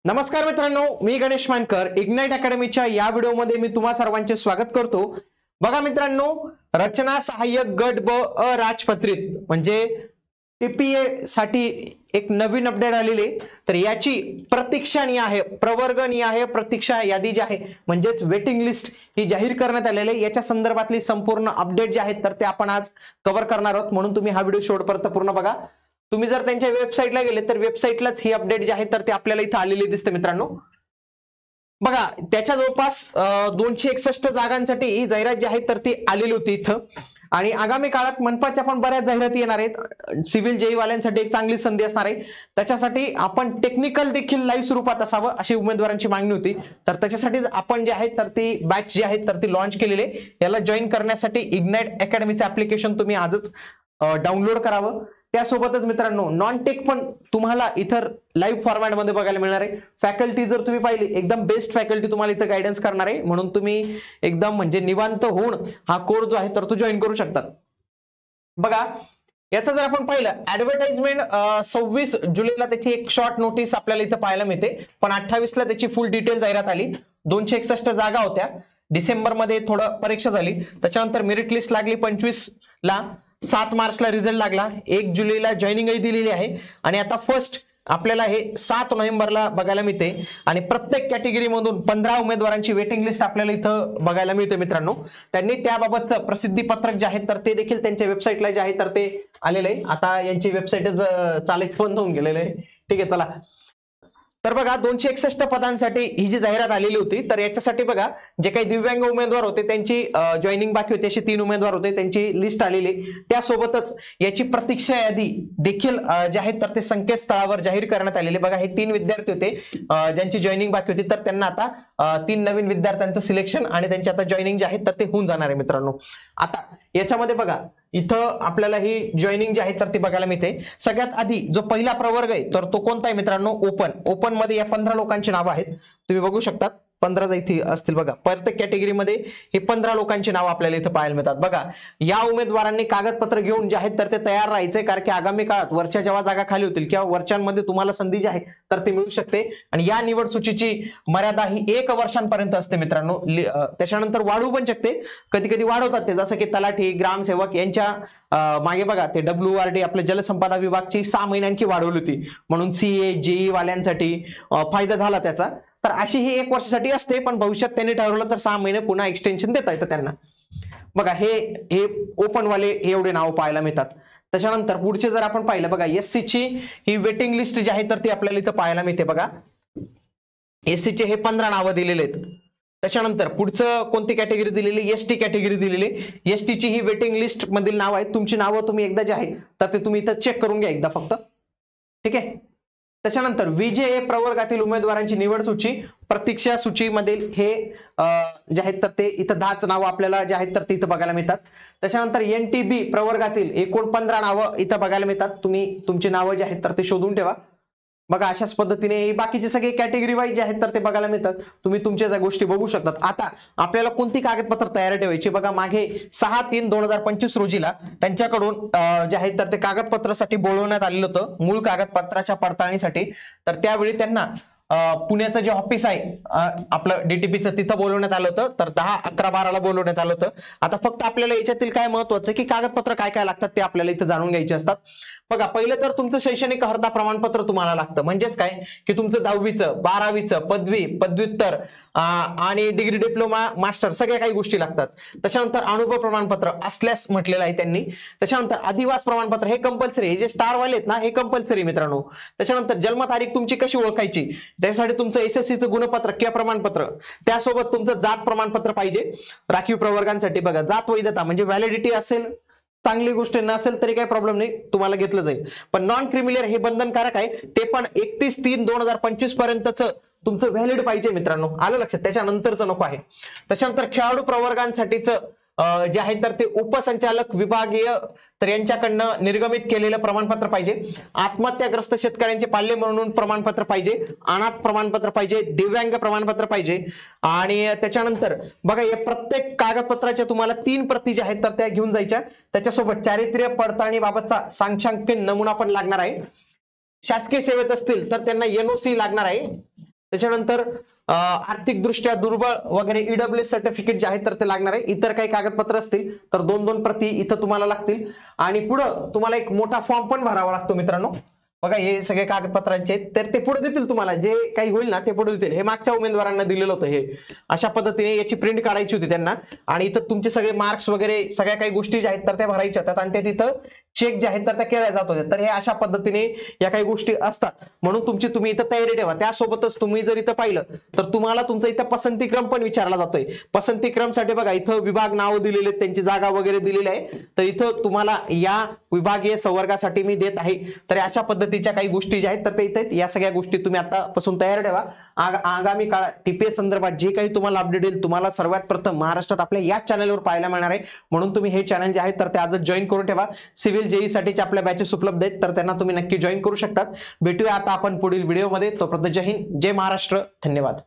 नमस्कार मित्रांनो, मी गणेश मानकर. इग्नाइट अकॅडमीच्या या व्हिडिओमध्ये मी तुम्हा सर्वांचे स्वागत करतो. बघा मित्रांनो, रचना सहाय्यक गट ब अराजपत्रित म्हणजे टीपीए साठी एक नवीन अपडेट आलेली. तर याची प्रतीक्षा निहाय प्रवर्ग निहाय प्रतीक्षा यादी जी आहे म्हणजेच वेटिंग लिस्ट ही जाहीर करण्यात आलेली आहे. याच्या संदर्भातली संपूर्ण अपडेट जे आहेत तर ते आपण आज कव्हर करणार आहोत, म्हणून तुम्ही हा व्हिडिओ शेवटपर्यंत पूर्ण बघा. तुम्ही जर त्यांच्या वेबसाईटला गेले तर वेबसाईटलाच ही अपडेट जी आहे तर ते आपल्याला इथे आलेली दिसते मित्रांनो. बघा, त्याच्या जवळपास 261 जागांसाठी ही जाहिरात जी आहे तर ती आलेली होती इथं. आणि आगामी काळात मनपाच्या पण बऱ्याच जाहिराती येणार आहेत. सिव्हिल जेई वाल्यांसाठी एक चांगली संधी असणार आहे. त्याच्यासाठी आपण टेक्निकल देखील लाईव्ह स्वरूपात असावं अशी उमेदवारांची मागणी होती. तर त्याच्यासाठी आपण जे आहे तर ती बॅच जी आहे तर ती लॉन्च केलेली आहे. याला जॉईन करण्यासाठी इग्नाइट अकॅडमीचं ऍप्लिकेशन तुम्ही आजच डाउनलोड करावं. त्यासोबतच मित्रांनो, नॉन टेक पण तुम्हाला इतर लाईव्ह फॉर्मॅट मध्ये बघायला मिळणार आहे. फॅकल्टी जर तुम्ही पाहिली, एकदम बेस्ट फॅकल्टी तुम्हाला इथं गायडन्स करणार आहे, म्हणून तुम्ही एकदम म्हणजे निवांत होऊन हा कोर्स जो आहे तर तो जॉईन करू शकतात. बघा, याचं जर आपण पाहिलं ऍडव्हर्टाइजमेंट 26 जुलैला त्याची एक शॉर्ट नोटीस आपल्याला इथं पाहायला मिळते, पण 28ला त्याची फुल डिटेल जाहिरात आली. 261 जागा होत्या. डिसेंबरमध्ये थोडं परीक्षा झाली, त्याच्यानंतर मेरिट लिस्ट लागली 25ला, 7 मार्चला रिझल्ट लागला, 1 जुलैला जॉईनिंग दिलेली आहे. आणि आता फर्स्ट आपल्याला हे 7 नोव्हेंबरला बघायला मिळते. आणि प्रत्येक कॅटेगरी मधून 15 उमेदवारांची वेटिंग लिस्ट आपल्याला इथं बघायला मिळते मित्रांनो. त्यांनी त्याबाबतचं प्रसिद्धी पत्रक जे आहे तर ते देखील त्यांच्या वेबसाईटला जे आहे तर ते आलेलं आहे. आता यांची वेबसाईटच चालायचं बंद होऊन गेलेलं आहे. ठीक आहे, चला. तर बघा, 261 पदांसाठी ही जी जाहिरात आलेली होती, तर याच्यासाठी बघा जे काही दिव्यांग उमेदवार होते त्यांची जॉईनिंग बाकी होती, असे 3 उमेदवार होते, त्यांची लिस्ट आलेली. त्यासोबतच याची प्रतीक्षा यादी देखील जे आहे तर ते संकेतस्थळावर जाहीर करण्यात आलेली. बघा, हे 3 विद्यार्थी होते ज्यांची जॉईनिंग बाकी होती, तर त्यांना आता 3 नवीन विद्यार्थ्यांचं सिलेक्शन आणि त्यांची आता जॉईनिंग जे आहे तर ते होऊन जाणार आहे मित्रांनो. आता याच्यामध्ये बघा, इथं आपल्याला ही जॉईनिंग जी आहे तर ती बघायला मिळते. सगळ्यात आधी जो पहिला प्रवर्ग आहे तर तो कोणता आहे मित्रांनो? ओपन मध्ये या 15 लोकांची नावं आहेत, तुम्ही बघू शकता. 15 इथे असतील बघा. प्रत्येक कॅटेगरीमध्ये हे 15 लोकांची नावं आपल्याला इथं पाहायला मिळतात. बघा, या उमेदवारांनी कागदपत्र घेऊन जे आहेत तर ते तयार राहायचे, कारण की आगामी काळात वरच्या जेव्हा जागा खाली होतील किंवा वरच्यांमध्ये तुम्हाला संधी जी आहे तर ती मिळू शकते. आणि या निवड सूचीची मर्यादा ही 1 वर्षांपर्यंत असते मित्रांनो. त्याच्यानंतर वाढवू पण शकते, कधी कधी वाढवतात ते, जसं की तलाठी, ग्रामसेवक यांच्या मागे बघा ते WRD आपल्या जलसंपदा विभागची 6 महिन्यांची वाढवली होती, म्हणून CA JE वाल्यांसाठी फायदा झाला त्याचा. तर अशी ही 1 वर्षासाठी असते, पण भविष्यात त्यांनी ठरवलं तर 6 महिने पुन्हा एक्सटेन्शन देता येतं त्यांना. बघा, हे ओपन वाले हे एवढे नाव पाहायला मिळतात. त्याच्यानंतर पुढचे जर आपण पाहिलं, बघा SC ची ही वेटिंग लिस्ट जी आहे तर ती आपल्याला इथं पाहायला मिळते. बघा, SC चे हे 15 नावं दिलेले आहेत. त्याच्यानंतर पुढचं कोणती कॅटेगरी दिलेली? ST कॅटेगरी दिलेली. ST ची ही वेटिंग लिस्ट मधील नाव आहेत. तुमची नावं तुम्ही एकदा जे आहे तर ते तुम्ही इथं चेक करून घ्या एकदा फक्त. ठीक आहे. त्याच्यानंतर VJA प्रवर्गातील उमेदवारांची निवड सूची, प्रतीक्षा सूचीमधील हे जे आहेत तर ते इथं 10च नावं आपल्याला जे आहेत तर ते इथं बघायला मिळतात. त्याच्यानंतर NTB प्रवर्गातील एकूण 15 नावं इथं बघायला मिळतात. तुम्ही तुमची नावं जे आहेत तर ते शोधून ठेवा. बघा, अशाच पद्धतीने बाकीचे सगळे कॅटेगरी वाईज जे आहेत तर ते बघायला मिळतात. तुम्ही तुमच्या ज्या गोष्टी बघू शकतात. आता आपल्याला कोणती कागदपत्र तयार ठेवायची? बघा, मागे 6/3/2025 रोजीला त्यांच्याकडून जे आहे तर ते कागदपत्रासाठी बोलवण्यात आलेलं होतं, मूळ कागदपत्राच्या पडताळणीसाठी. तर त्यावेळी त्यांना पुण्याचं जे ऑफिस आहे आपलं DTPचं, तिथं बोलवण्यात आलं होतं. तर 10/11/12ला बोलवण्यात आलं होतं. आता फक्त आपल्याला याच्यातील काय महत्वाचं की कागदपत्र काय काय लागतात ते आपल्याला इथं जाणून घ्यायचे असतात. बघा, पहिलं तर तुमचं शैक्षणिक अर्हता प्रमाणपत्र तुम्हाला लागतं. म्हणजेच काय की तुमचं 10वीचं 12वीचं पदवी, पदव्युत्तर आणि डिग्री, डिप्लोमा, मास्टर सगळ्या काही गोष्टी लागतात. त्याच्यानंतर अनुभव प्रमाणपत्र असल्यास म्हटलेलं आहे त्यांनी. त्याच्यानंतर अधिवास प्रमाणपत्र हे कंपल्सरी, हे जे स्टारवाले आहेत ना हे कंपल्सरी मित्रांनो. त्याच्यानंतर जन्मतारीख तुमची कशी ओळखायची, त्यासाठी तुमचं SSCचं गुणपत्र किंवा प्रमाणपत्र, त्यासोबत तुमचं जात प्रमाणपत्र पाहिजे. राखीव प्रवर्गांसाठी बघा, जात वैधता म्हणजे व्हॅलिडिटी असेल, चांगली गोष्ट नसेल तरी काही प्रॉब्लेम नाही, तुम्हाला घेतलं जाईल. पण नॉन क्रिमिलियर हे बंधनकारक आहे, ते पण 31/3/2025 पर्यंतच तुमचं व्हॅलिड पाहिजे मित्रांनो. आलं लक्षात? त्याच्यानंतरचं नको आहे. त्याच्यानंतर खेळाडू प्रवर्गांसाठीचं जे आहे तर ते उपसंचालक विभागीय तर यांच्याकडनं निर्गमित केलेलं प्रमाणपत्र पाहिजे. आत्महत्याग्रस्त शेतकऱ्यांचे पाल्य म्हणून प्रमाणपत्र पाहिजे. अनाथ प्रमाणपत्र पाहिजे. दिव्यांग प्रमाणपत्र पाहिजे. आणि त्याच्यानंतर बघा, या प्रत्येक कागदपत्राच्या तुम्हाला 3 प्रती ज्या आहेत तर त्या घेऊन जायच्या. त्याच्यासोबत चारित्र्य पडताळणी बाबतचा सांख्यिकी नमुना पण लागणार आहे. शासकीय सेवेत असतील तर त्यांना NOC लागणार आहे. त्याच्यानंतर आर्थिकदृष्ट्या दुर्बळ वगैरे ईडब्ल्यूएस सर्टिफिकेट जे आहे तर ते लागणार आहे. इतर काही कागदपत्र असतील तर 2-2 प्रती इथं तुम्हाला लागतील. आणि पुढं तुम्हाला एक मोठा फॉर्म पण भरावा लागतो मित्रांनो. बघा हे सगळे कागदपत्रांचे तर ते पुढे देतील तुम्हाला, जे काही होईल ना ते पुढे देतील. हे मागच्या उमेदवारांना दिलेलं होतं. हे अशा पद्धतीने याची प्रिंट काढायची होती त्यांना आणि इथं तुमचे सगळे मार्क्स वगैरे सगळ्या काही गोष्टी ज्या आहेत तर त्या भरायच्या होत्या आणि ते तिथं चेक जे आहेत तर त्या केल्या जात होत्या. तर हे अशा पद्धतीने या काही गोष्टी असतात, म्हणून तुम्ही इथं तयारी ठेवा. त्यासोबतच तुम्ही जर इथं पाहिलं तर तुम्हाला तुमचा इथं पसंतीक्रम पण विचारला जातोय. पसंतीक्रमसाठी बघा इथं विभाग नाव दिलेले, त्यांची जागा वगैरे दिलेली आहे. तर इथं तुम्हाला या विभागीय संवर्गासाठी मी देत आहे. तर अशा पद्धतीच्या काही गोष्टी ज्या आहेत तर ते इथे या सगळ्या गोष्टी तुम्ही आतापासून तयार ठेवा. आगामी काळात टीपीएस संदर्भात जे काही तुम्हाला अपडेट येईल तुम्हाला सर्वात प्रथम महाराष्ट्रात आपल्या या चॅनलवर पाहायला मिळणार आहे. म्हणून तुम्ही हे चॅनल जे आहे तर ते आजच जॉईन करून ठेवा. सिव्हिल जेई साठीच्या आपल्या बॅचेस उपलब्ध आहेत तर त्यांना तुम्ही नक्की जॉईन करू शकतात. भेटूया आता आपण पुढील व्हिडिओमध्ये. तोपर्यंत जय हिंद, जय महाराष्ट्र, धन्यवाद.